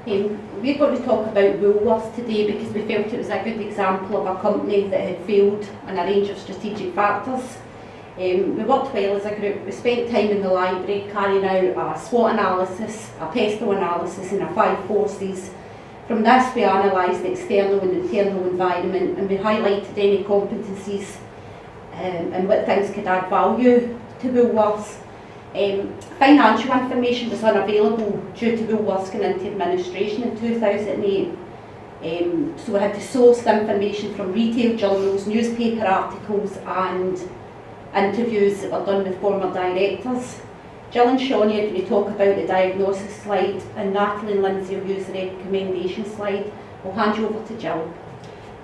We're going to talk about Woolworths today because we felt it was a good example of a company that had failed on a range of strategic factors. We worked well as a group. We spent time in the library carrying out a SWOT analysis, a PESTEL analysis and a 5 forces. From this we analysed the external and internal environment, and we highlighted any competencies and what things could add value to Woolworths. Financial information was unavailable due to Woolworths going into administration in 2008. So we had to source the information from retail journals, newspaper articles and interviews that were done with former directors. Jill and Shawnee are going to talk about the diagnosis slide, and Natalie and Lindsay will use the recommendation slide. I'll hand you over to Jill.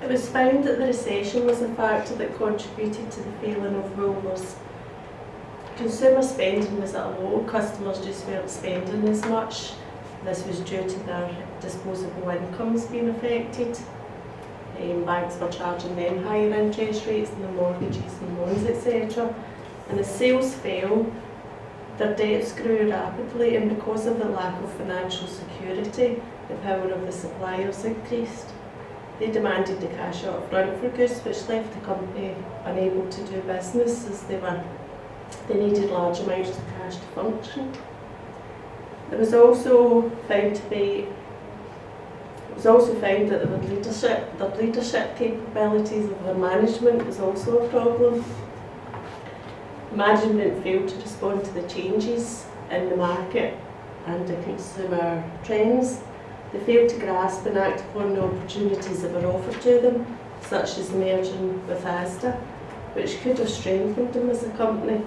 It was found that the recession was a factor that contributed to the failing of Woolworths. Consumer spending was at a low, customers just weren't spending as much. This was due to their disposable incomes being affected. Banks were charging them higher interest rates than the mortgages and loans, etc. And as sales fell, their debts grew rapidly, and because of the lack of financial security, the power of the suppliers increased. They demanded the cash up front for goods, which left the company unable to do business as they needed large amounts of cash to function. It was also found that the leadership capabilities of their management was also a problem. Management failed to respond to the changes in the market and the consumer trends. They failed to grasp and act upon the opportunities that were offered to them, such as merging with Asda, which could have strengthened them as a company,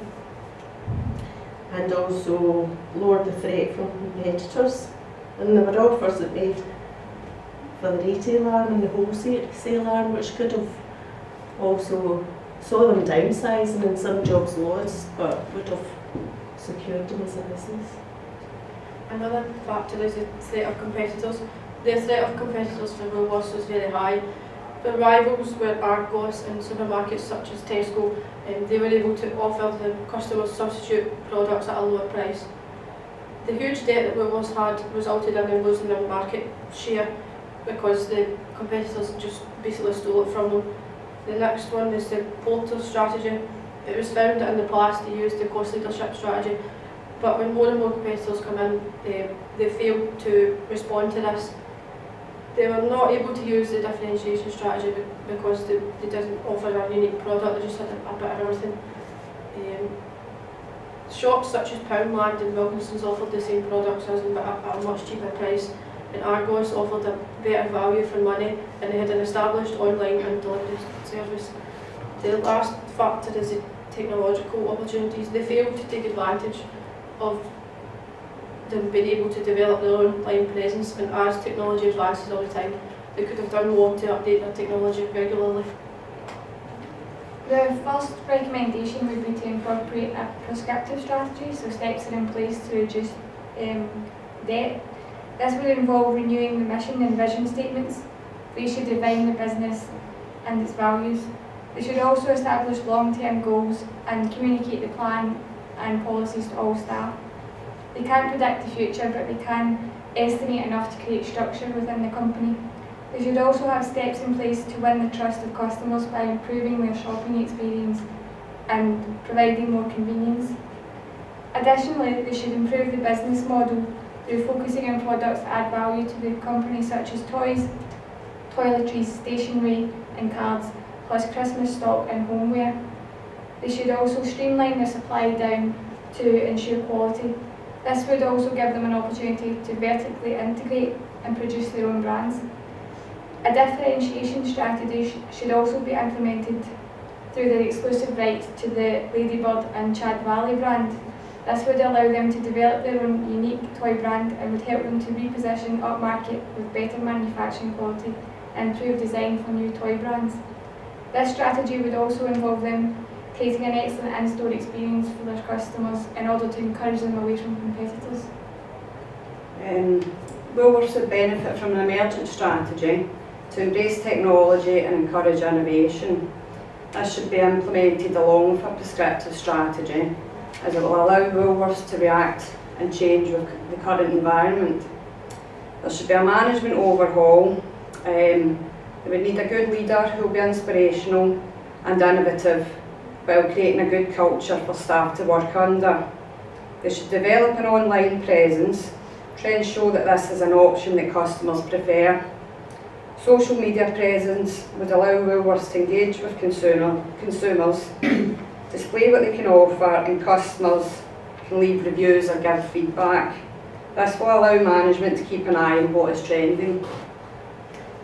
and also lowered the threat from competitors. And there were offers that made for the retail arm and the wholesale arm, which could have also saw them downsizing and some jobs lost, but would have secured them as a business. Another factor is the threat of competitors. The threat of competitors for Woolworths was very high. The rivals were Argos and supermarkets such as Tesco, and they were able to offer the customers substitute products at a lower price. The huge debt that Woolworths had resulted in them losing their market share because the competitors just basically stole it from them. The next one is the Porter strategy. It was found that in the past they used the cost leadership strategy, but when more and more competitors come in, they failed to respond to this. They were not able to use the differentiation strategy because they didn't offer a unique product, they just had a bit of everything. Shops such as Poundland and Wilkinsons offered the same products as them, but at a much cheaper price. And Argos offered a better value for money, and they had an established online and delivery service. The last factor is the technological opportunities. They failed to take advantage of them being able to develop their online presence, and as technology advances all the time, they could have done more to update their technology regularly. The first recommendation would be to incorporate a prescriptive strategy, so steps are in place to reduce debt. This would involve renewing the mission and vision statements. They should define the business and its values. They should also establish long-term goals and communicate the plan and policies to all staff. They can't predict the future, but they can estimate enough to create structure within the company. They should also have steps in place to win the trust of customers by improving their shopping experience and providing more convenience. Additionally, they should improve the business model through focusing on products that add value to the company, such as toys, toiletries, stationery and cards, plus Christmas stock and homeware. They should also streamline their supply down to ensure quality. This would also give them an opportunity to vertically integrate and produce their own brands. A differentiation strategy should also be implemented through their exclusive rights to the Ladybird and Chad Valley brand. This would allow them to develop their own unique toy brand and would help them to reposition upmarket with better manufacturing quality and improved design for new toy brands. This strategy would also involve them creating an excellent in-store experience for their customers in order to encourage them away from competitors. Woolworths would benefit from an emergent strategy to embrace technology and encourage innovation. This should be implemented along with a prescriptive strategy, as it will allow Woolworths to react and change with the current environment. There should be a management overhaul. They would need a good leader who will be inspirational and innovative while creating a good culture for staff to work under. They should develop an online presence to ensure that this is an option that customers prefer. Social media presence would allow Woolworths to engage with consumers, display what they can offer, and customers can leave reviews or give feedback. This will allow management to keep an eye on what is trending.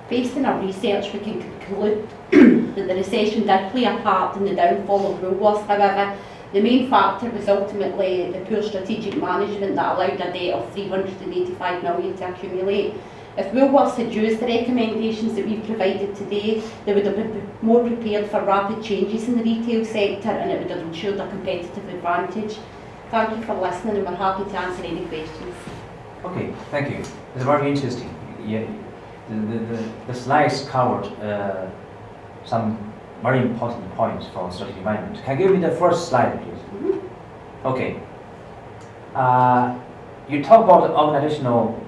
Based on our research, we can conclude that the recession did play a part in the downfall of Woolworths. However, the main factor was ultimately the poor strategic management that allowed a debt of £385 million to accumulate. If Woolworths had used the recommendations that we've provided today, they would have been more prepared for rapid changes in the retail sector, and it would have ensured a competitive advantage. Thank you for listening, and we're happy to answer any questions. Okay, thank you. It's very interesting. Yeah, the slides covered some very important points for strategic management. Can you give me the first slide, please? Okay. You talk about organizational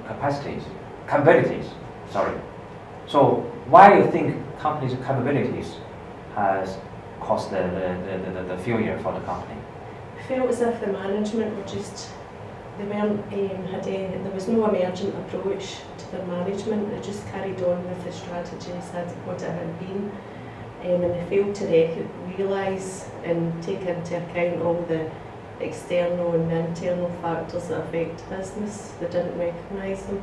capabilities. Sorry. So why do you think companies' capabilities has caused the failure for the company? I felt as if the management were just, they weren't, there was no emergent approach to their management. They just carried on with the strategies that what it had been. And they failed to realise and take into account all the external and internal factors that affect business. They didn't recognise them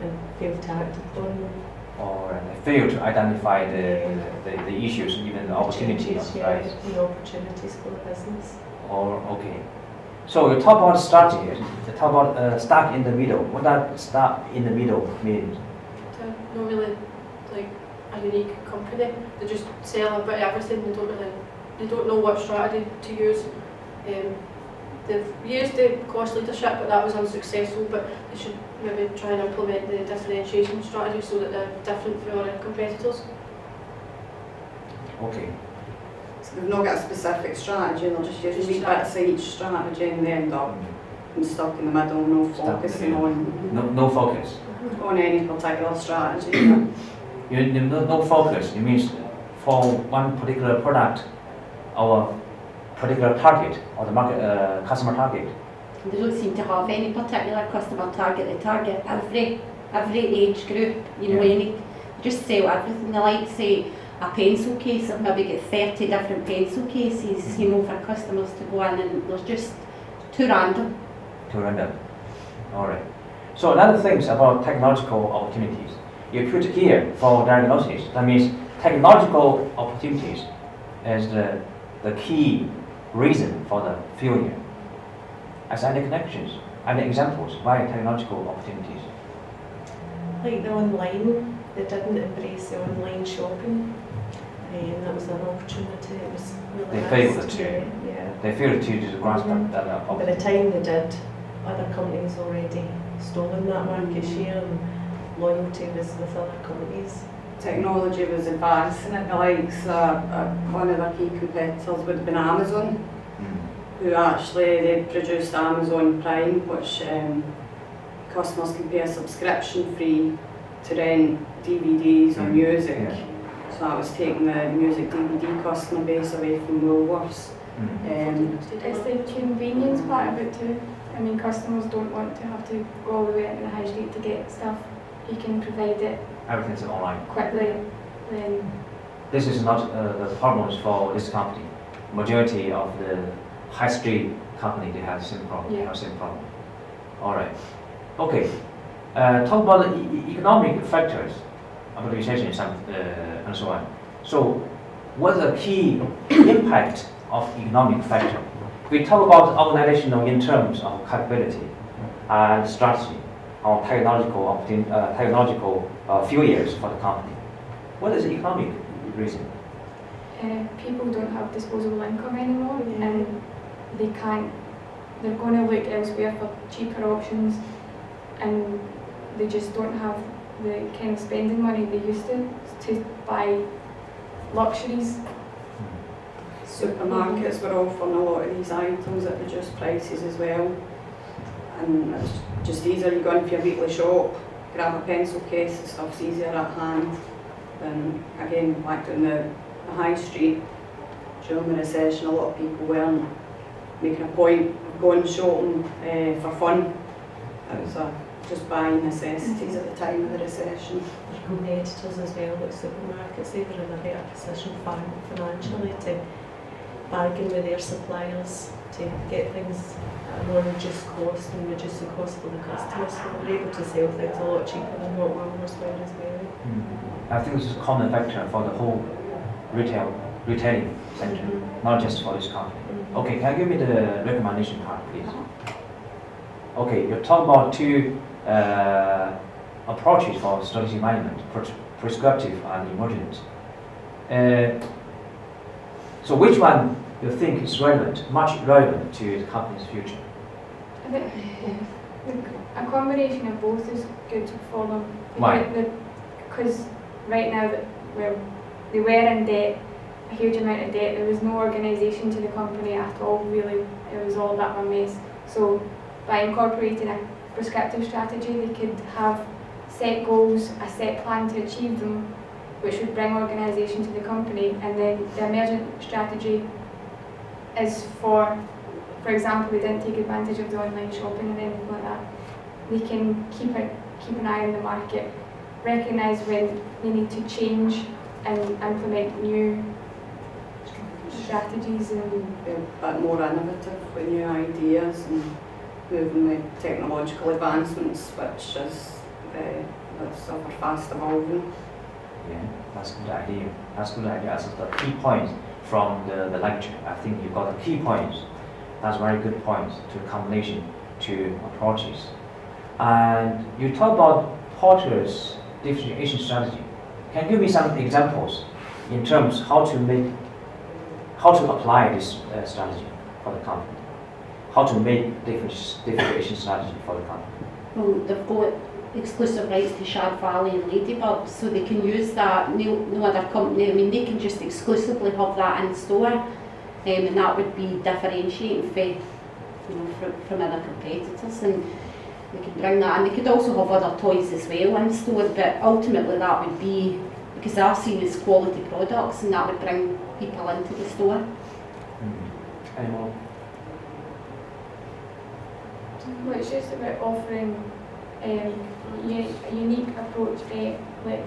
and failed to act upon them. Or they fail to identify the issues, even the opportunities, right? The opportunities for the business. Or okay. So you talk about strategy. You talk about stuck in the middle. What does stuck in the middle mean? Not really like a unique company. They just sell a bit of everything. They don't know what strategy to use. They've used the cost leadership, but that was unsuccessful. But they should maybe try and implement the differentiation strategy so that they're different from other competitors. Okay. So they've not got a specific strategy, they're just using wee bits of each strategy and they end up stuck in the middle, no focusing on No focus. on any particular strategy. No focus. It means for one particular product or particular target or the market customer target. They don't seem to have any particular customer target. They target every age group, any, just sell everything. They like, say, a pencil case, or maybe get 30 different pencil cases, for customers to go in, and there's just too random. All right. So another thing about technological opportunities. You put here for diagnosis. That means technological opportunities is the key reason for the failure. As any connections, any examples, why technological opportunities? Like the online, they didn't embrace the online shopping. That was an opportunity. It was really They failed missed. to. Yeah. They failed to just grasp that By the opportunity. time they did, other companies already stolen that market share, and loyalty was with other companies. Technology was advancing and the likes, one of their key competitors would have been Amazon, who actually they produced Amazon Prime, which customers can pay a subscription fee to rent DVDs or music. Yeah. So that was taking the music DVD customer base away from Woolworths. It's the convenience part of it too. I mean, customers don't want to have to go all the way into the high street to get stuff. You can provide it Everything's online. quickly. Then This is not the problems for this company. Majority of the high street company, they have the same problem. Yeah. Have same problem. All right. Okay. Talk about the economic factors about recession and so on. So, what's the key impact of economic factor? We talk about organizational in terms of capability and strategy or technological failures for the company. What is the economic reason? people don't have disposable income anymore, Yeah. and they're going to look elsewhere for cheaper options, and they just don't have the kind of spending money they used to buy luxuries. Supermarkets were offering a lot of these items at reduced prices as well, and it's just easier. You go in for your weekly shop, grab a pencil case, the stuff's easier at hand than, again, back down the high street. During the recession, a lot of people weren't making a point of going shopping for fun. It was just buying necessities at the time of the recession. Their competitors as well, like supermarkets, they were in a better position financially to bargain with their suppliers to get things at a more reduced cost and reduce the cost for the customers. So they were able to sell things a lot cheaper than what Woolworths were as well. I think this is a common factor for the whole retailing sector, not just for this company. Okay, can you give me the recommendation part, please? Okay, you talk about two approaches for strategic management, prescriptive and emergent. So which one you think is relevant, much relevant to the company's future? I think a combination of both is good for them. Why? Because right now they were in debt, a huge amount of debt. There was no organisation to the company at all, really. It was all that of a mess. So by incorporating a prescriptive strategy, they could have set goals, a set plan to achieve them, which would bring organisation to the company. And then the emergent strategy is for example, they didn't take advantage of the online shopping and anything like that. They can keep an eye on the market, recognise when they need to change and implement new strategies and Be a bit more innovative with new ideas and moving with technological advancements, which is that's sort of fast evolving. Yeah, that's a good idea. That's a good idea. That's the key points from the lecture. I think you got the key points. That's very good points to combination to approaches. And you talk about Porter's differentiation strategy. Can you give me some examples in terms how to apply this strategy for the company? How to make differentiation strategy for the company? Well, they've got exclusive rights to Shard Valley and Ladybird, so they can use that. No other company, I mean, they can just exclusively have that in store, and that would be differentiating from other competitors, and they can bring that, and they could also have other toys as well in store, but ultimately that would be, because they are seen as quality products, and that would bring people into the store. Any more? well, it's just about offering a unique approach, like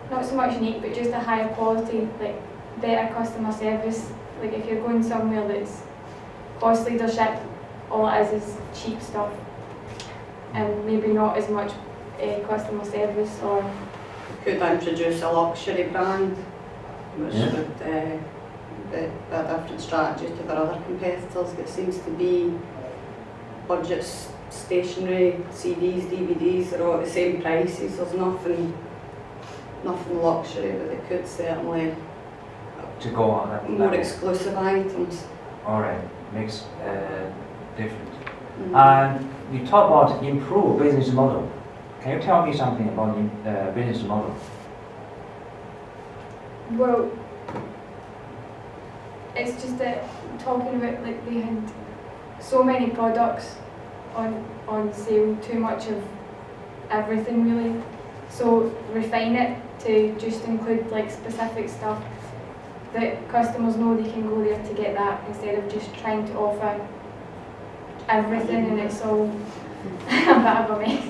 not so much unique, but just a higher quality, like better customer service. Like if you're going somewhere that's cost leadership, all it is cheap stuff, and maybe not as much customer service. Or could introduce a luxury brand, which Yeah. would be a different strategy to their other competitors. It seems to be budget stationery, CDs, DVDs are all at the same prices. There's nothing luxury, but they could certainly To go on that more level. exclusive items. Alright, makes difference. And you talk about improve business model. Can you tell me something about business model? well, it's just that talking about like they had so many products on sale, too much of everything really. So refine it to just include like specific stuff that customers know they can go there to get that, instead of just trying to offer everything and it's all a bit of a mess.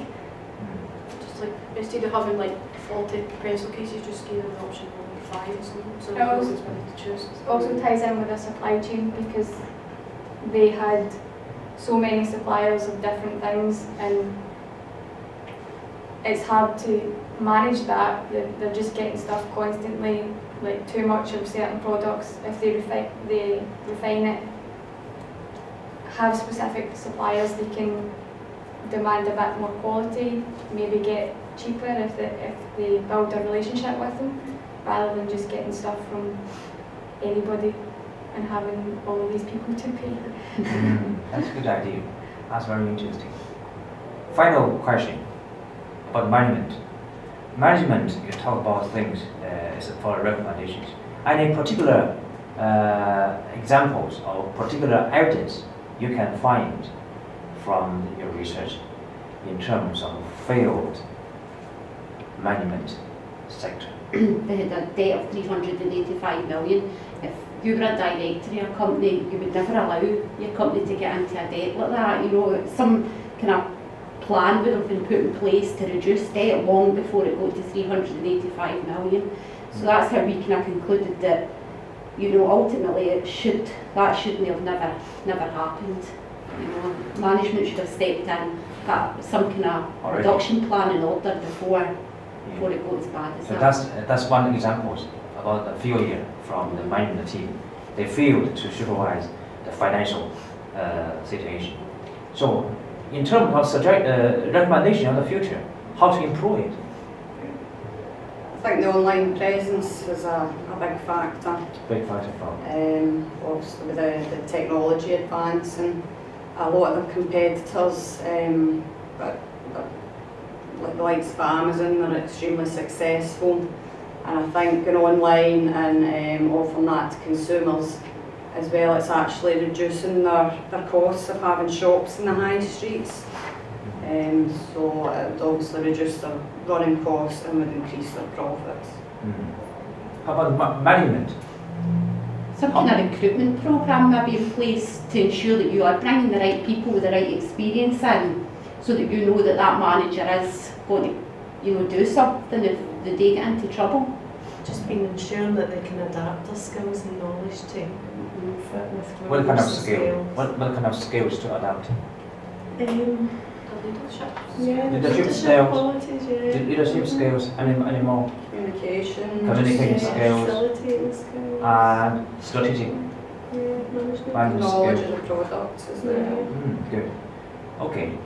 Just like, instead of having like 40 pencil cases, just give them the option of only 5 or something, so It that also- it's better to choose. Also ties in with their supply chain, because they had so many suppliers of different things and it's hard to manage that. They're just getting stuff constantly, like too much of certain products. If they refine it, have specific suppliers, they can demand a bit more quality, maybe get cheaper if they build a relationship with them, rather than just getting stuff from anybody and having all of these people to pay. That's a good idea. That's very interesting. Final question about management. Management, you talk about things is for recommendations. Any particular examples or particular evidence you can find from your research in terms of failed management sector? They had a debt of 385 million. If you were a director of a company, you would never allow your company to get into a debt like that. You know, some kind of plan would have been put in place to reduce debt long before it got to 385 million. So that's how we kind of concluded that, you know, ultimately that shouldn't have never happened. You know, management should have stepped in, got some kind of Alright. reduction plan in order before it got as bad as So that. that's one example about the failure from the management team. They failed to supervise the financial situation. So, in terms of recommendation of the future, how to improve it? I think the online presence is a big factor. Big factor from. Obviously with the technology advancing, a lot of the competitors, like the likes of Amazon, they're extremely successful. And I think going online and offering that to consumers as well, it's actually reducing their costs of having shops in the high streets. So it would obviously reduce their running costs and would increase their profits. How about management? Some kind of recruitment programme may be in place to ensure that you are bringing the right people with the right experience in, so that you know that that manager is going to, you know, do something if they get into trouble. Just been ensuring that they can adapt their skills and knowledge to fit with What kind of rules and skill? skills. What kind of skills to adapt? Um, The leadership. yeah, Leadership skills. qualities, yeah. Leadership skills, any more? Communication. Communication Yeah, skills. facilitating skills. And strategic. Yeah, management. Management Knowledge skills. of the products as well. Yeah. Good. Okay.